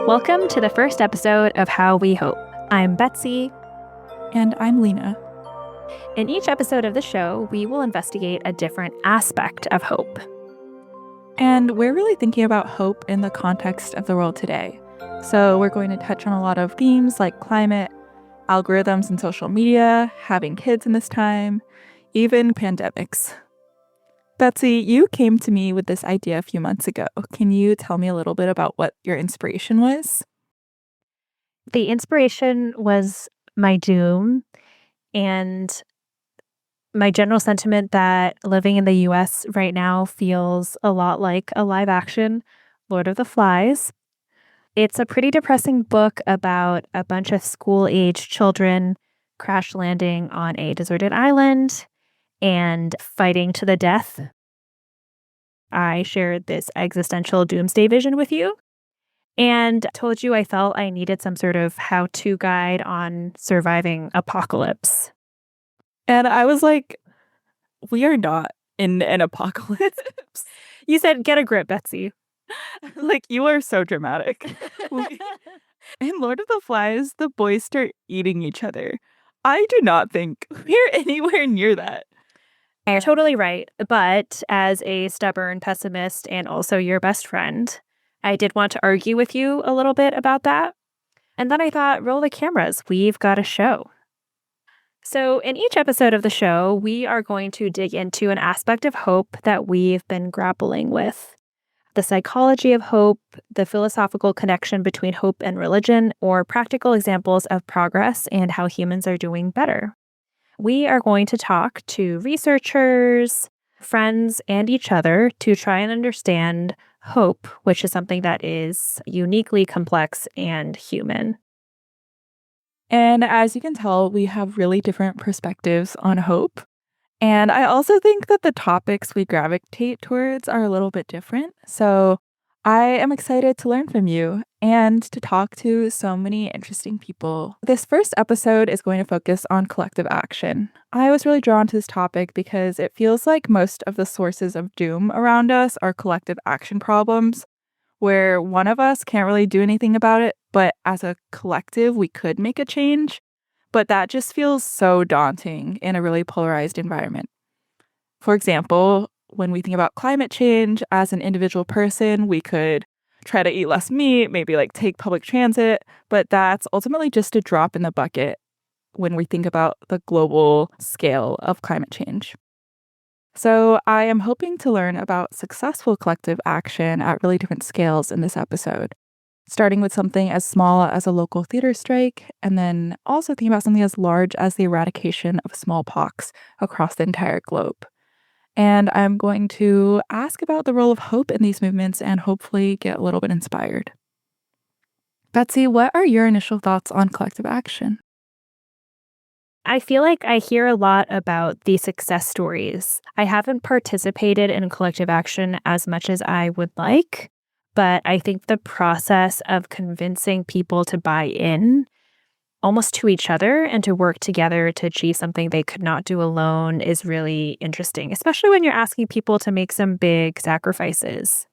Welcome to the first episode of How We Hope. I'm Betsy. And I'm Lena. In each episode of the show, we will investigate a different aspect of hope. And we're really thinking about hope in the context of the world today. So we're going to touch on a lot of themes like climate, algorithms and social media, having kids in this time, even pandemics. Betsy, you came to me with this idea a few months ago. Can you tell me a little bit about what your inspiration was? The inspiration was my doom and my general sentiment that living in the US right now feels a lot like a live action Lord of the Flies. It's a pretty depressing book about a bunch of school-age children crash landing on a deserted island and fighting to the death. I shared this existential doomsday vision with you and told you I felt I needed some sort of how-to guide on surviving apocalypse. And I was like, we are not in an apocalypse. You said, get a grip, Betsy. Like, you are so dramatic. In Lord of the Flies, the boys start eating each other. I do not think we're anywhere near that. You're totally right. But as a stubborn pessimist and also your best friend, I did want to argue with you a little bit about that. And then I thought, roll the cameras. We've got a show. So in each episode of the show, we are going to dig into an aspect of hope that we've been grappling with. The psychology of hope, the philosophical connection between hope and religion, or practical examples of progress and how humans are doing better. We are going to talk to researchers, friends, and each other to try and understand hope, which is something that is uniquely complex and human. And as you can tell, we have really different perspectives on hope. And I also think that the topics we gravitate towards are a little bit different. So I am excited to learn from you and to talk to so many interesting people. This first episode is going to focus on collective action. I was really drawn to this topic because it feels like most of the sources of doom around us are collective action problems, where one of us can't really do anything about it, but as a collective, we could make a change. But that just feels so daunting in a really polarized environment. For example, when we think about climate change, as an individual person, we could try to eat less meat, maybe like take public transit, but that's ultimately just a drop in the bucket when we think about the global scale of climate change. So I am hoping to learn about successful collective action at really different scales in this episode, starting with something as small as a local theater strike, and then also thinking about something as large as the eradication of smallpox across the entire globe. And I'm going to ask about the role of hope in these movements and hopefully get a little bit inspired. Betsy, what are your initial thoughts on collective action? I feel like I hear a lot about the success stories. I haven't participated in collective action as much as I would like, but I think the process of convincing people to buy in almost to each other and to work together to achieve something they could not do alone is really interesting, especially when you're asking people to make some big sacrifices.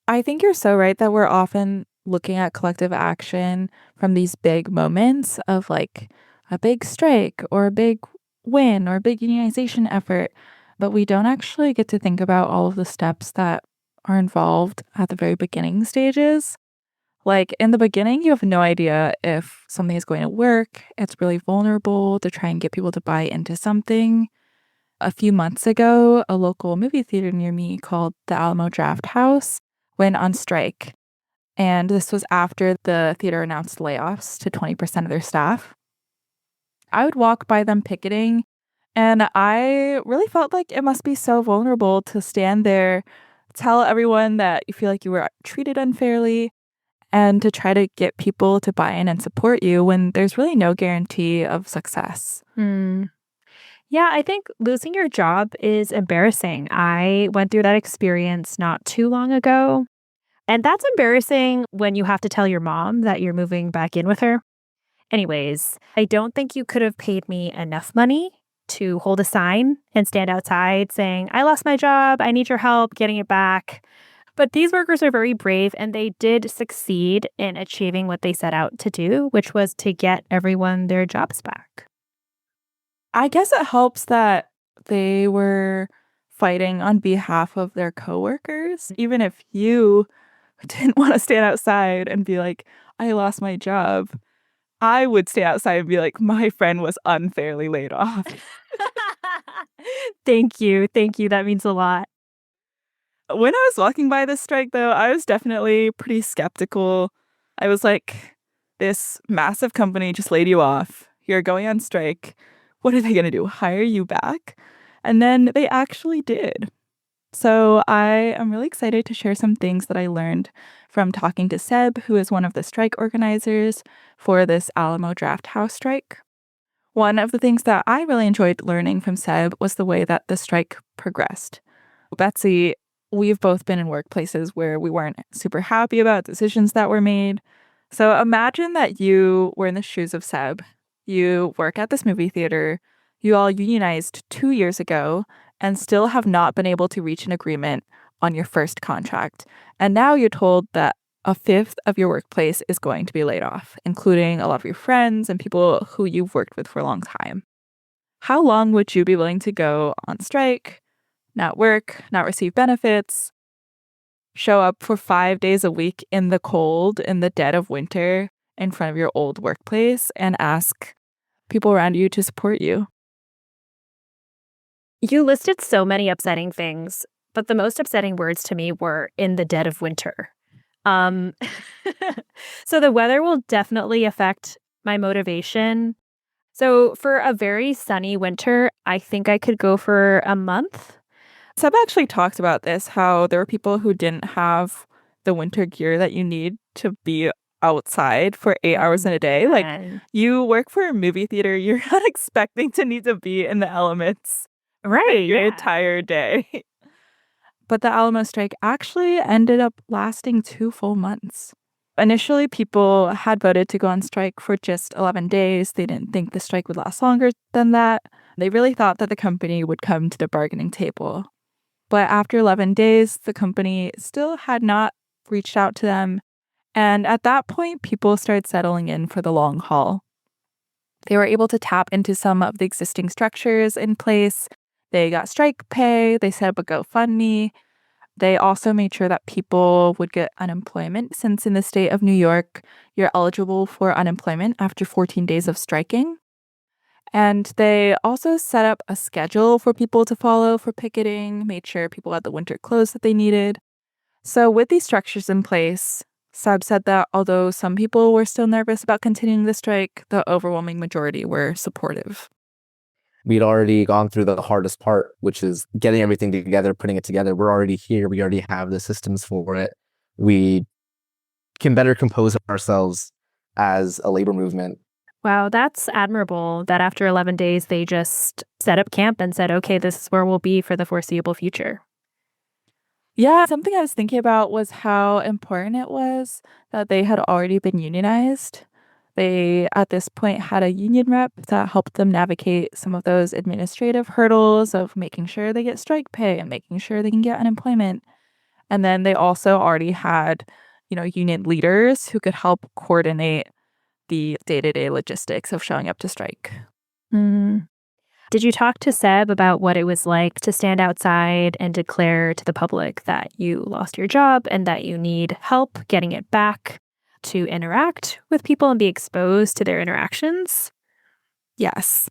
I think you're so right that we're often looking at collective action from these big moments of like a big strike or a big win or a big unionization effort, but we don't actually get to think about all of the steps that are involved at the very beginning stages. Like in the beginning, you have no idea if something is going to work. It's really vulnerable to try and get people to buy into something. A few months ago, a local movie theater near me called the Alamo Draft House went on strike. And this was after the theater announced layoffs to 20% of their staff. I would walk by them picketing, and I really felt like it must be so vulnerable to stand there, tell everyone that you feel like you were treated unfairly, and to try to get people to buy in and support you when there's really no guarantee of success. Yeah, I think losing your job is embarrassing. I went through that experience not too long ago. And that's embarrassing when you have to tell your mom that you're moving back in with her. Anyways, I don't think you could have paid me enough money to hold a sign and stand outside saying, I lost my job. I need your help getting it back. But these workers are very brave, and they did succeed in achieving what they set out to do, which was to get everyone their jobs back. I guess it helps that they were fighting on behalf of their coworkers. Even if you didn't want to stand outside and be like, I lost my job, I would stay outside and be like, my friend was unfairly laid off. Thank you. Thank you. That means a lot. When I was walking by this strike, though, I was definitely pretty skeptical. I was like, this massive company just laid you off. You're going on strike. What are they going to do? Hire you back? And then they actually did. So I am really excited to share some things that I learned from talking to Seb, who is one of the strike organizers for this Alamo Draft House strike. One of the things that I really enjoyed learning from Seb was the way that the strike progressed. Betsy, we've both been in workplaces where we weren't super happy about decisions that were made. So imagine that you were in the shoes of Seb. You work at this movie theater. You all unionized 2 years ago and still have not been able to reach an agreement on your first contract. And now you're told that a fifth of your workplace is going to be laid off, including a lot of your friends and people who you've worked with for a long time. How long would you be willing to go on strike, not work, not receive benefits, show up for 5 days a week in the cold, in the dead of winter, in front of your old workplace, and ask people around you to support you? You listed so many upsetting things, but the most upsetting words to me were in the dead of winter. Um, so the weather will definitely affect my motivation. So for a very sunny winter, I think I could go for a month. Seb actually talked about this, how there were people who didn't have the winter gear that you need to be outside for 8 hours in a day. Like, And you work for a movie theater, you're not expecting to need to be in the elements right, your yeah. entire day. But the Alamo strike actually ended up lasting 2 full months. Initially, people had voted to go on strike for just 11 days. They didn't think the strike would last longer than that. They really thought that the company would come to the bargaining table. But after 11 days, the company still had not reached out to them. And at that point, people started settling in for the long haul. They were able to tap into some of the existing structures in place. They got strike pay. They set up a GoFundMe. They also made sure that people would get unemployment, since in the state of New York, you're eligible for unemployment after 14 days of striking. And they also set up a schedule for people to follow for picketing, made sure people had the winter clothes that they needed. So with these structures in place, Seb said that although some people were still nervous about continuing the strike, the overwhelming majority were supportive. We'd already gone through the hardest part, which is getting everything together, putting it together. We're already here. We already have the systems for it. We can better compose ourselves as a labor movement. Wow, that's admirable that after 11 days, they just set up camp and said, okay, this is where we'll be for the foreseeable future. Yeah, something I was thinking about was how important it was that they had already been unionized. They, at this point, had a union rep that helped them navigate some of those administrative hurdles of making sure they get strike pay and making sure they can get unemployment. And then they also already had, union leaders who could help coordinate the day-to-day logistics of showing up to strike. Mm. Did you talk to Seb about what it was like to stand outside and declare to the public that you lost your job and that you need help getting it back, to interact with people and be exposed to their interactions? Yes.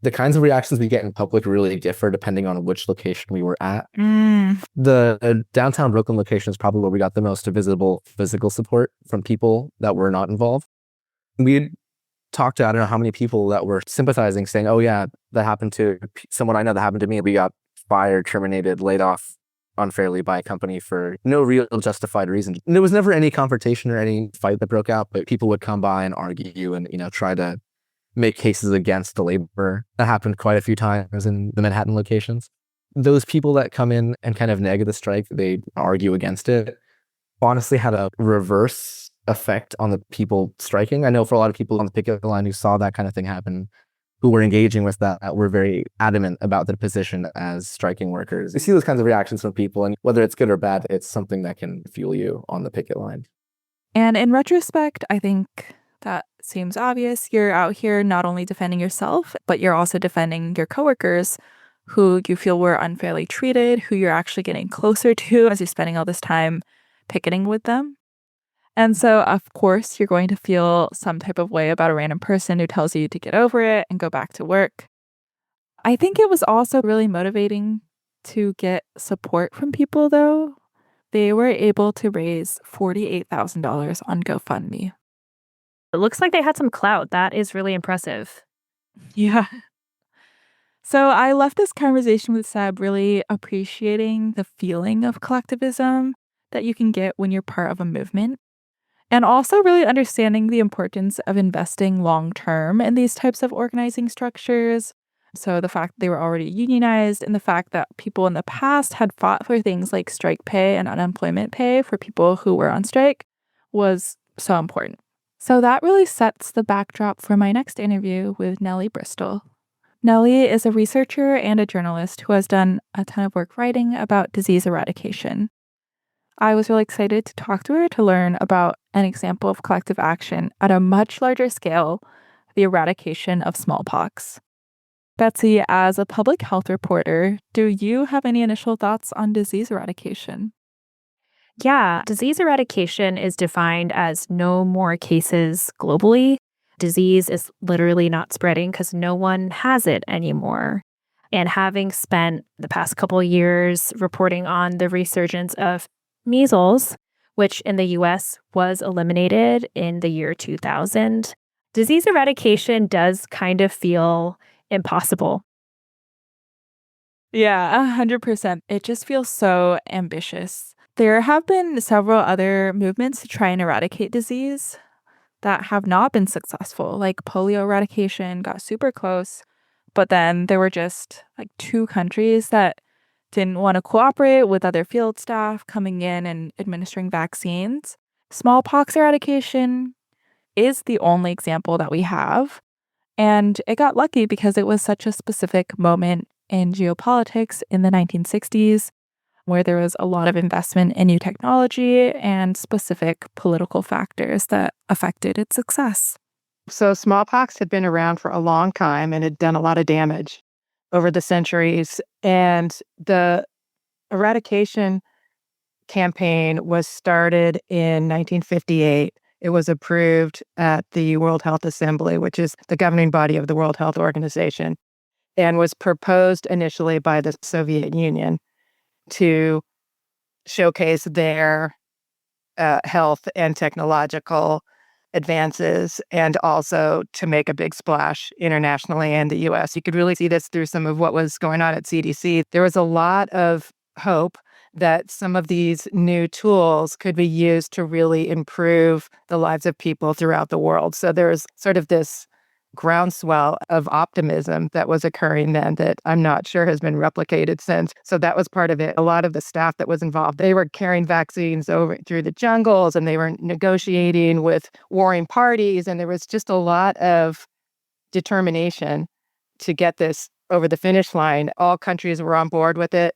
The kinds of reactions we get in public really differ depending on which location we were at. The downtown Brooklyn location is probably where we got the most visible physical support from people that were not involved. We talked to, I don't know how many people that were sympathizing, saying, oh yeah, that happened to someone I know, that happened to me. We got fired, terminated, laid off unfairly by a company for no real justified reason. And there was never any confrontation or any fight that broke out, but people would come by and argue and, try to make cases against the labor. That happened quite a few times in the Manhattan locations. Those people that come in and kind of neg the strike, they argue against it, honestly had a reverse effect on the people striking. I know for a lot of people on the picket line who saw that kind of thing happen, who were engaging with that were very adamant about their position as striking workers. You see those kinds of reactions from people, and whether it's good or bad, it's something that can fuel you on the picket line. And in retrospect, I think that seems obvious. You're out here not only defending yourself, but you're also defending your coworkers who you feel were unfairly treated, who you're actually getting closer to as you're spending all this time picketing with them. And so, of course, you're going to feel some type of way about a random person who tells you to get over it and go back to work. I think it was also really motivating to get support from people, though. They were able to raise $48,000 on GoFundMe. It looks like they had some clout. That is really impressive. Yeah. So I left this conversation with Seb really appreciating the feeling of collectivism that you can get when you're part of a movement, and also really understanding the importance of investing long term in these types of organizing structures. So the fact that they were already unionized and the fact that people in the past had fought for things like strike pay and unemployment pay for people who were on strike was so important. So that really sets the backdrop for my next interview with Nellie Bristol. Nellie is a researcher and a journalist who has done a ton of work writing about disease eradication. I was really excited to talk to her to learn about an example of collective action at a much larger scale, the eradication of smallpox. Betsy, as a public health reporter, do you have any initial thoughts on disease eradication? Yeah, disease eradication is defined as no more cases globally. Disease is literally not spreading because no one has it anymore. And having spent the past couple of years reporting on the resurgence of measles, which in the US was eliminated in the year 2000, disease eradication does kind of feel impossible. Yeah, 100%. It just feels so ambitious. There have been several other movements to try and eradicate disease that have not been successful, like polio eradication got super close, but then there were just like 2 countries that didn't want to cooperate with other field staff coming in and administering vaccines. Smallpox eradication is the only example that we have, and it got lucky because it was such a specific moment in geopolitics in the 1960s where there was a lot of investment in new technology and specific political factors that affected its success. So smallpox had been around for a long time and had done a lot of damage over the centuries. And the eradication campaign was started in 1958. It was approved at the World Health Assembly, which is the governing body of the World Health Organization, and was proposed initially by the Soviet Union to showcase their health and technological advances, and also to make a big splash internationally and the US. You could really see this through some of what was going on at CDC. There was a lot of hope that some of these new tools could be used to really improve the lives of people throughout the world. So there's sort of this groundswell of optimism that was occurring then that I'm not sure has been replicated since. So that was part of it. A lot of the staff that was involved, they were carrying vaccines over through the jungles, and they were negotiating with warring parties. And there was just a lot of determination to get this over the finish line. All countries were on board with it.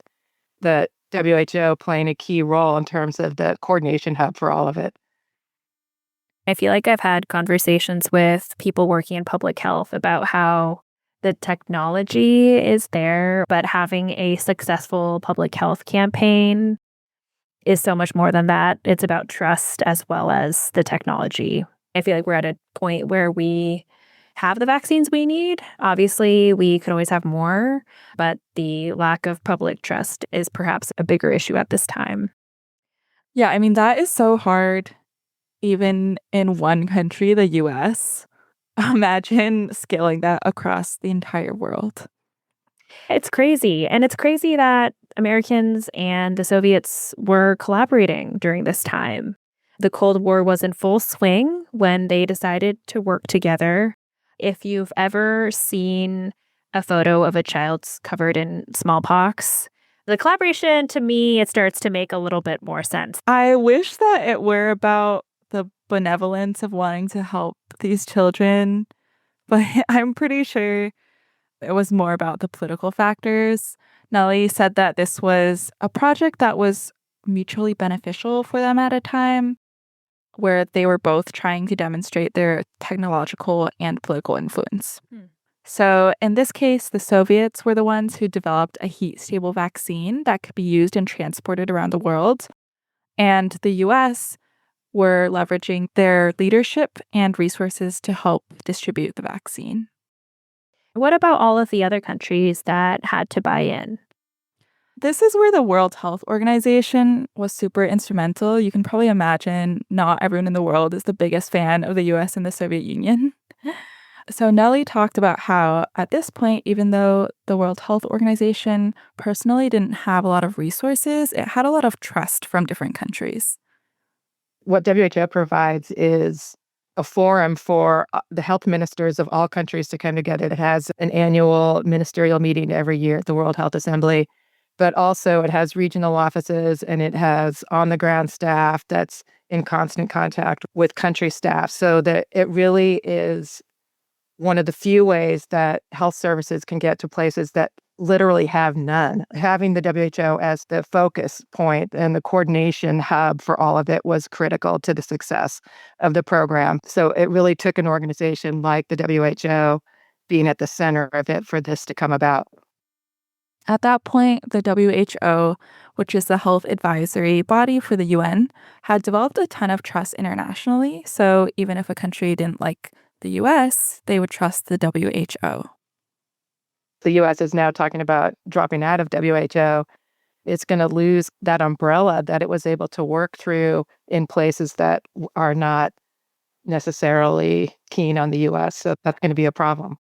The WHO playing a key role in terms of the coordination hub for all of it. I feel like I've had conversations with people working in public health about how the technology is there, but having a successful public health campaign is so much more than that. It's about trust as well as the technology. I feel like we're at a point where we have the vaccines we need. Obviously, we could always have more, but the lack of public trust is perhaps a bigger issue at this time. Yeah, I mean, that is so hard, even in one country, the US. Imagine scaling that across the entire world. It's crazy. And it's crazy that Americans and the Soviets were collaborating during this time. The Cold War was in full swing when they decided to work together. If you've ever seen a photo of a child covered in smallpox, the collaboration, to me, it starts to make a little bit more sense. I wish that it were about the benevolence of wanting to help these children, but I'm pretty sure it was more about the political factors. Nellie said that this was a project that was mutually beneficial for them at a time where they were both trying to demonstrate their technological and political influence. So in this case, the Soviets were the ones who developed a heat-stable vaccine that could be used and transported around the world. And the US were leveraging their leadership and resources to help distribute the vaccine. What about all of the other countries that had to buy in? This is where the World Health Organization was super instrumental. You can probably imagine not everyone in the world is the biggest fan of the US and the Soviet Union. So Nellie talked about how at this point, even though the World Health Organization personally didn't have a lot of resources, it had a lot of trust from different countries. What WHO provides is a forum for the health ministers of all countries to come together. It has an annual ministerial meeting every year at the World Health Assembly, but also it has regional offices and it has on-the-ground staff that's in constant contact with country staff, so that it really is one of the few ways that health services can get to places that literally have none. Having the WHO as the focus point and the coordination hub for all of it was critical to the success of the program. So it really took an organization like the WHO being at the center of it for this to come about. At that point, the WHO, which is the health advisory body for the UN, had developed a ton of trust internationally. So even if a country didn't like the US, they would trust the WHO. The US is now talking about dropping out of WHO. It's going to lose that umbrella that it was able to work through in places that are not necessarily keen on the US. So that's going to be a problem.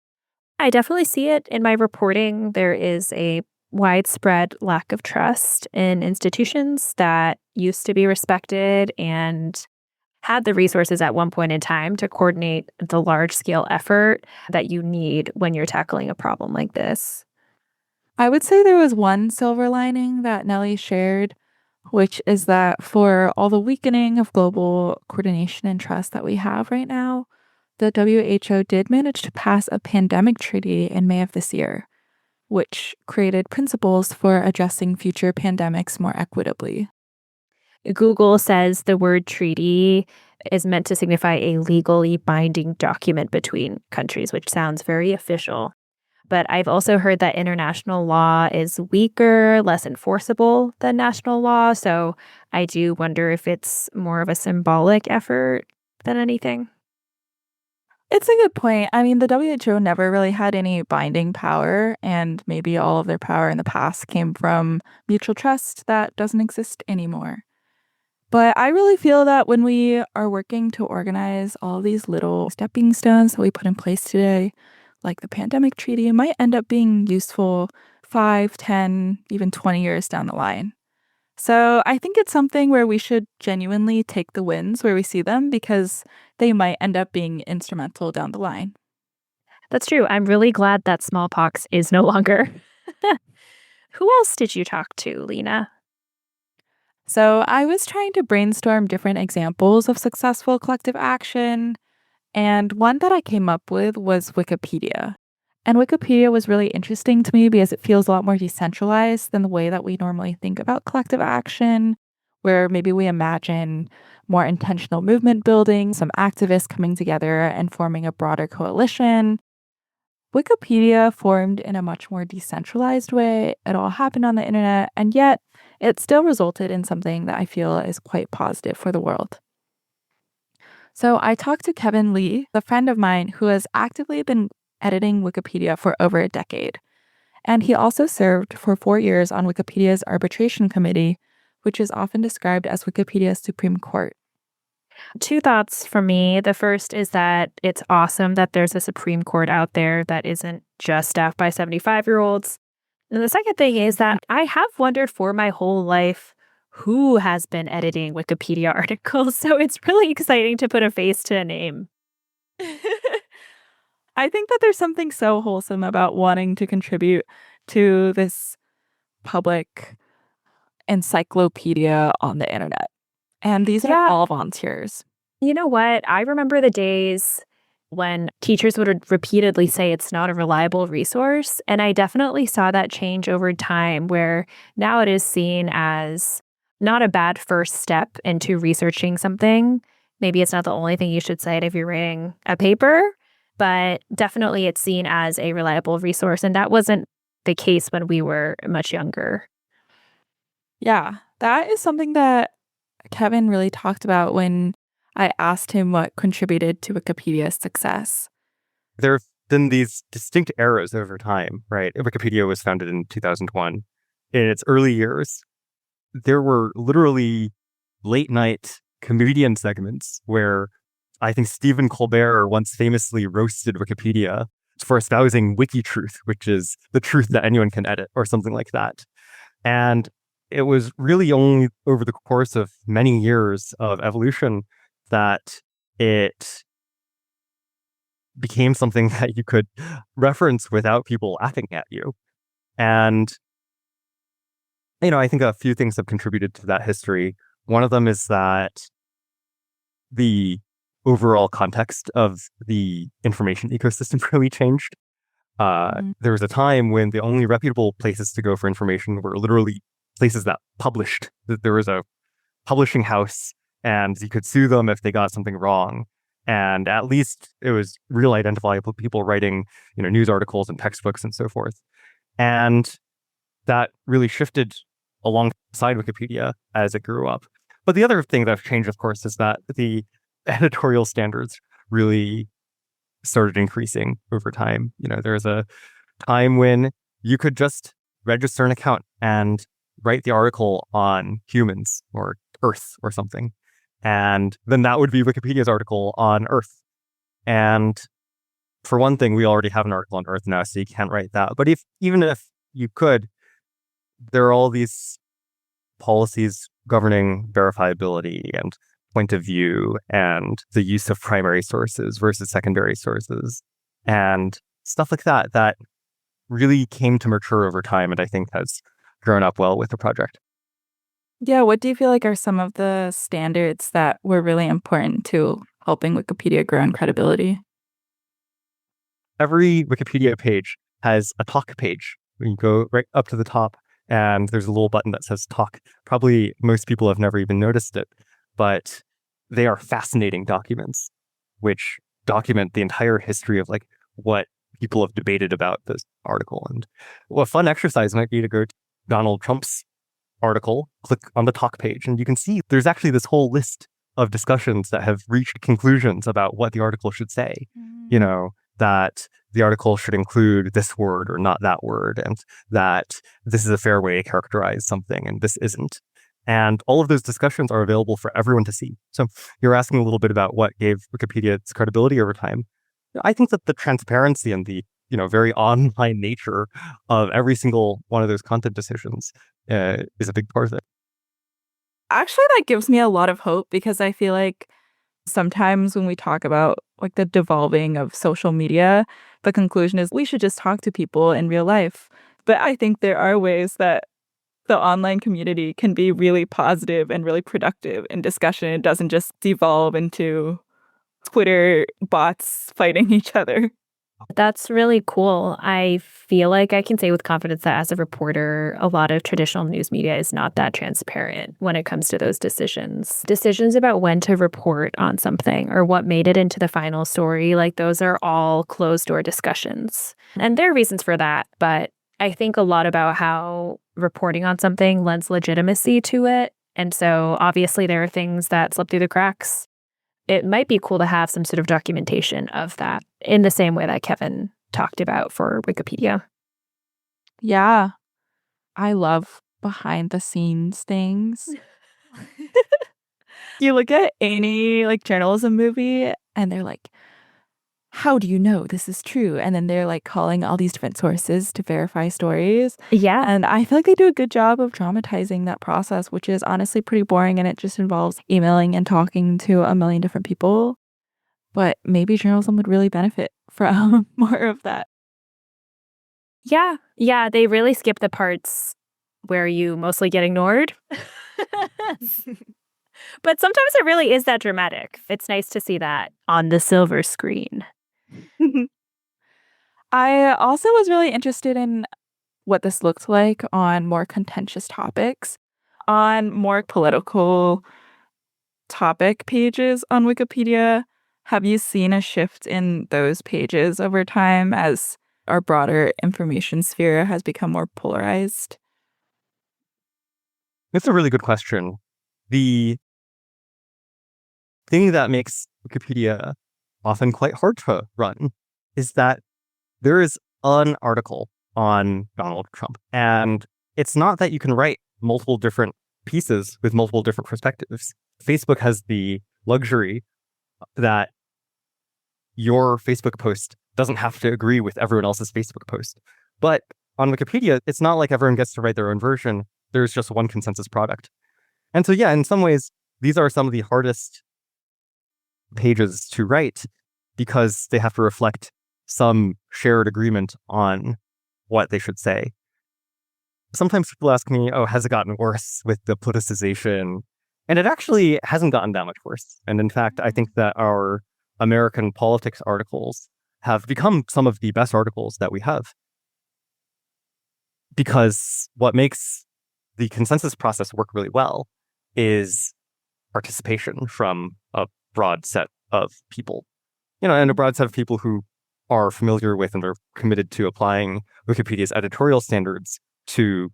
I definitely see it in my reporting. There is a widespread lack of trust in institutions that used to be respected and had the resources at one point in time to coordinate the large-scale effort that you need when you're tackling a problem like this. I would say there was one silver lining that Nellie shared, which is that for all the weakening of global coordination and trust that we have right now, the WHO did manage to pass a pandemic treaty in May of this year, which created principles for addressing future pandemics more equitably. Google says the word treaty is meant to signify a legally binding document between countries, which sounds very official. But I've also heard that international law is weaker, less enforceable than national law. So I do wonder if it's more of a symbolic effort than anything. It's a good point. I mean, the WHO never really had any binding power, and maybe all of their power in the past came from mutual trust that doesn't exist anymore. But I really feel that when we are working to organize all these little stepping stones that we put in place today, like the pandemic treaty, it might end up being useful 5, 10, even 20 years down the line. So I think it's something where we should genuinely take the wins where we see them because they might end up being instrumental down the line. That's true. I'm really glad that smallpox is no longer. Who else did you talk to, Lena? So I was trying to brainstorm different examples of successful collective action, and one that I came up with was Wikipedia. And Wikipedia was really interesting to me because it feels a lot more decentralized than the way that we normally think about collective action, where maybe we imagine more intentional movement building, some activists coming together and forming a broader coalition. Wikipedia formed in a much more decentralized way. It all happened on the internet, and yet it still resulted in something that I feel is quite positive for the world. So I talked to Kevin Lee, a friend of mine who has actively been editing Wikipedia for over a decade. And he also served for 4 years on Wikipedia's arbitration committee, which is often described as Wikipedia's Supreme Court. 2 thoughts from me. The first is that it's awesome that there's a Supreme Court out there that isn't just staffed by 75-year-olds. And the second thing is that I have wondered for my whole life who has been editing Wikipedia articles. So it's really exciting to put a face to a name. I think that there's something so wholesome about wanting to contribute to this public encyclopedia on the internet. And these are all volunteers. You know what? I remember the days when teachers would repeatedly say it's not a reliable resource. And I definitely saw that change over time, where now it is seen as not a bad first step into researching something. Maybe it's not the only thing you should cite if you're writing a paper, but definitely it's seen as a reliable resource. And that wasn't the case when we were much younger. Yeah, that is something that Kevin really talked about when I asked him what contributed to Wikipedia's success. There have been these distinct eras over time, right? Wikipedia was founded in 2001. In its early years, there were literally late night comedian segments where I think Stephen Colbert once famously roasted Wikipedia for espousing wiki truth, which is the truth that anyone can edit or something like that. And it was really only over the course of many years of evolution that it became something that you could reference without people laughing at you. And, I think a few things have contributed to that history. One of them is that the overall context of the information ecosystem really changed. There was a time when the only reputable places to go for information were literally places that published. That there was a publishing house and you could sue them if they got something wrong. And at least it was real identifiable people writing, news articles and textbooks and so forth. And that really shifted alongside Wikipedia as it grew up. But the other thing that's changed, of course, is that the editorial standards really started increasing over time. There's a time when you could just register an account and write the article on humans or Earth or something. And then that would be Wikipedia's article on Earth. And for one thing, we already have an article on Earth now, so you can't write that. But even if you could, there are all these policies governing verifiability and point of view and the use of primary sources versus secondary sources and stuff like that that really came to mature over time and I think has grown up well with the project. Yeah, what do you feel like are some of the standards that were really important to helping Wikipedia grow in credibility? Every Wikipedia page has a talk page. You go right up to the top and there's a little button that says talk. Probably most people have never even noticed it, but they are fascinating documents which document the entire history of what people have debated about this article. And a fun exercise might be to go to Donald Trump's article, click on the talk page, and you can see there's actually this whole list of discussions that have reached conclusions about what the article should say. That the article should include this word or not that word, and that this is a fair way to characterize something and this isn't. And all of those discussions are available for everyone to see. So you're asking a little bit about what gave Wikipedia its credibility over time. I think that the transparency and the very online nature of every single one of those content decisions is a big part of it. Actually, that gives me a lot of hope because I feel like sometimes when we talk about the devolving of social media, the conclusion is we should just talk to people in real life. But I think there are ways that the online community can be really positive and really productive in discussion. It doesn't just devolve into Twitter bots fighting each other. That's really cool. I feel like I can say with confidence that as a reporter, a lot of traditional news media is not that transparent when it comes to those decisions. Decisions about when to report on something or what made it into the final story, those are all closed-door discussions. And there are reasons for that, but I think a lot about how reporting on something lends legitimacy to it. And so obviously there are things that slip through the cracks. It might be cool to have some sort of documentation of that in the same way that Kevin talked about for Wikipedia. Yeah. I love behind the scenes things. You look at any journalism movie and they're like, how do you know this is true? And then they're calling all these different sources to verify stories. Yeah. And I feel like they do a good job of dramatizing that process, which is honestly pretty boring. And it just involves emailing and talking to a million different people. But maybe journalism would really benefit from more of that. Yeah. Yeah. They really skip the parts where you mostly get ignored. But sometimes it really is that dramatic. It's nice to see that on the silver screen. I also was really interested in what this looked like on more contentious topics. On more political topic pages on Wikipedia, have you seen a shift in those pages over time as our broader information sphere has become more polarized? It's a really good question. The thing that makes Wikipedia often quite hard to run is that there is an article on Donald Trump. And it's not that you can write multiple different pieces with multiple different perspectives. Facebook has the luxury that your Facebook post doesn't have to agree with everyone else's Facebook post. But on Wikipedia, it's not like everyone gets to write their own version. There's just one consensus product. And so, yeah, in some ways, these are some of the hardest pages to write because they have to reflect some shared agreement on what they should say. Sometimes people ask me, oh, has it gotten worse with the politicization? And it actually hasn't gotten that much worse. And in fact, I think that our American politics articles have become some of the best articles that we have. Because what makes the consensus process work really well is participation from a broad set of people. And a broad set of people who are familiar with and are committed to applying Wikipedia's editorial standards to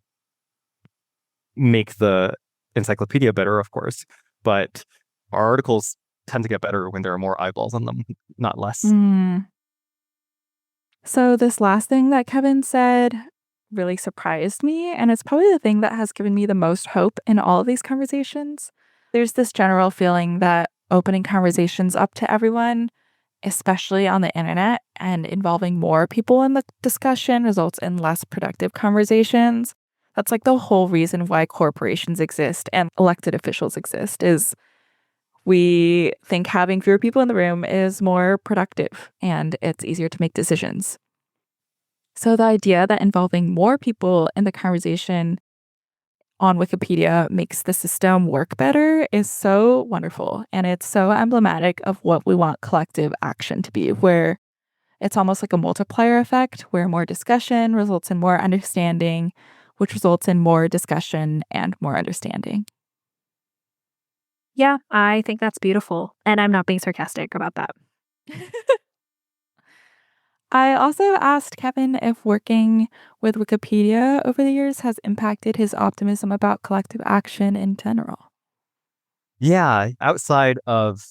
make the encyclopedia better, of course. But our articles tend to get better when there are more eyeballs on them, not less. So this last thing that Kevin said really surprised me, and it's probably the thing that has given me the most hope in all of these conversations. There's this general feeling that opening conversations up to everyone, especially on the internet, and involving more people in the discussion results in less productive conversations. That's like the whole reason why corporations exist and elected officials exist, is we think having fewer people in the room is more productive and it's easier to make decisions. So the idea that involving more people in the conversation on Wikipedia makes the system work better is so wonderful. And it's so emblematic of what we want collective action to be, where it's almost like a multiplier effect, where more discussion results in more understanding, which results in more discussion and more understanding. Yeah, I think that's beautiful. And I'm not being sarcastic about that. I also asked Kevin if working with Wikipedia over the years has impacted his optimism about collective action in general. Yeah, outside of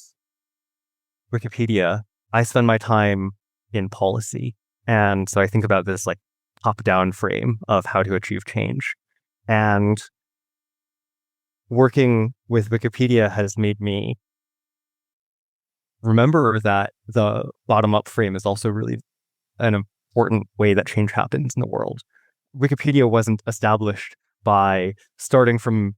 Wikipedia, I spend my time in policy. And so I think about this like top-down frame of how to achieve change. And working with Wikipedia has made me remember that the bottom-up frame is also really an important way that change happens in the world. Wikipedia wasn't established by starting from,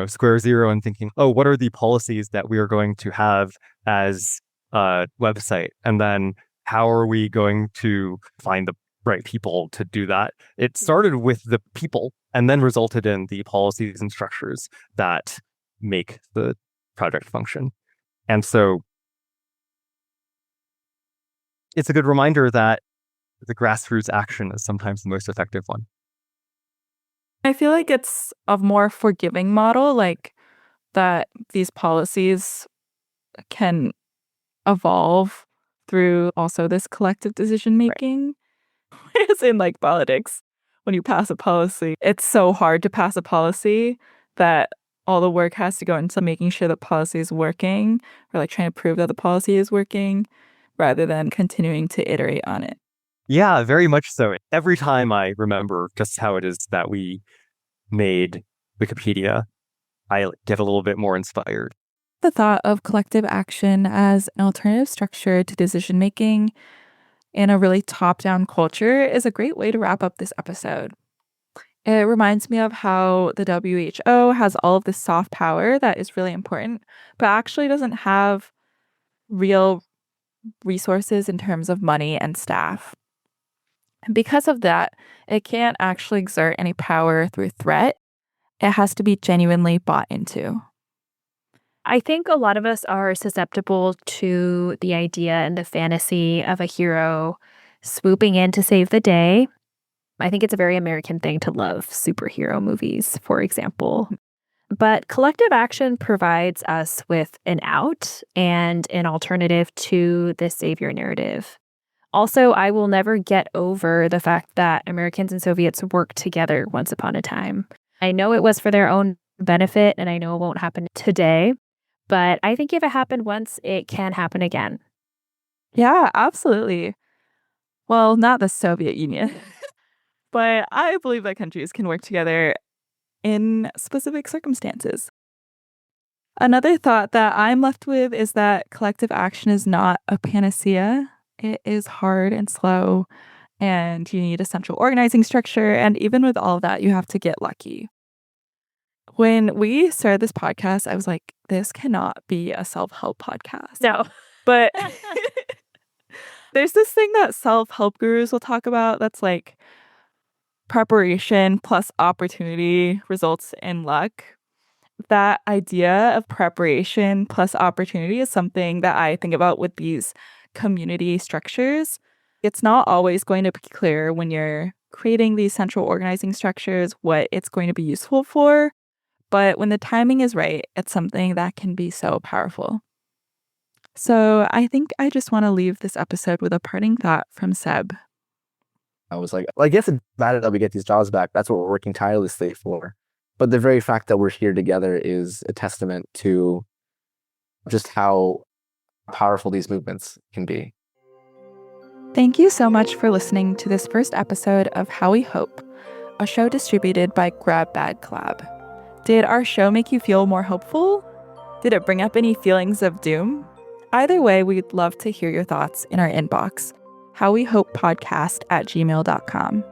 square zero and thinking, oh, what are the policies that we are going to have as a website? And then how are we going to find the right people to do that? It started with the people and then resulted in the policies and structures that make the project function. And so it's a good reminder that the grassroots action is sometimes the most effective one. I feel like it's a more forgiving model, like that these policies can evolve through also this collective decision making. Right. It's in like politics. When you pass a policy, it's so hard to pass a policy that all the work has to go into making sure the policy is working, or like trying to prove that the policy is working rather than continuing to iterate on it. Yeah, very much so. Every time I remember just how it is that we made Wikipedia, I get a little bit more inspired. The thought of collective action as an alternative structure to decision making in a really top-down culture is a great way to wrap up this episode. It reminds me of how the WHO has all of this soft power that is really important, but actually doesn't have real resources in terms of money and staff. And because of that, it can't actually exert any power through threat. It has to be genuinely bought into. I think a lot of us are susceptible to the idea and the fantasy of a hero swooping in to save the day. I think it's a very American thing to love superhero movies, for example. But collective action provides us with an out and an alternative to this savior narrative. Also, I will never get over the fact that Americans and Soviets worked together once upon a time. I know it was for their own benefit, and I know it won't happen today, but I think if it happened once, it can happen again. Yeah, absolutely. Well, not the Soviet Union, but I believe that countries can work together in specific circumstances. Another thought that I'm left with is that collective action is not a panacea. It is hard and slow, and you need a central organizing structure. And even with all of that, you have to get lucky. When we started this podcast, I was like, this cannot be a self-help podcast. No. But there's this thing that self-help gurus will talk about that's like preparation plus opportunity results in luck. That idea of preparation plus opportunity is something that I think about with these community structures. It's not always going to be clear when you're creating these central organizing structures what it's going to be useful for. But when the timing is right, it's something that can be so powerful. So I think I just want to leave this episode with a parting thought from Seb. I was like, well, I guess it's bad that we get these jobs back. That's what we're working tirelessly for. But the very fact that we're here together is a testament to just how powerful these movements can be. Thank you so much for listening to this first episode of How We Hope, a show distributed by Grab Bag Collab. Did our show make you feel more hopeful? Did it bring up any feelings of doom? Either way, we'd love to hear your thoughts in our inbox, howwehopepodcast@gmail.com.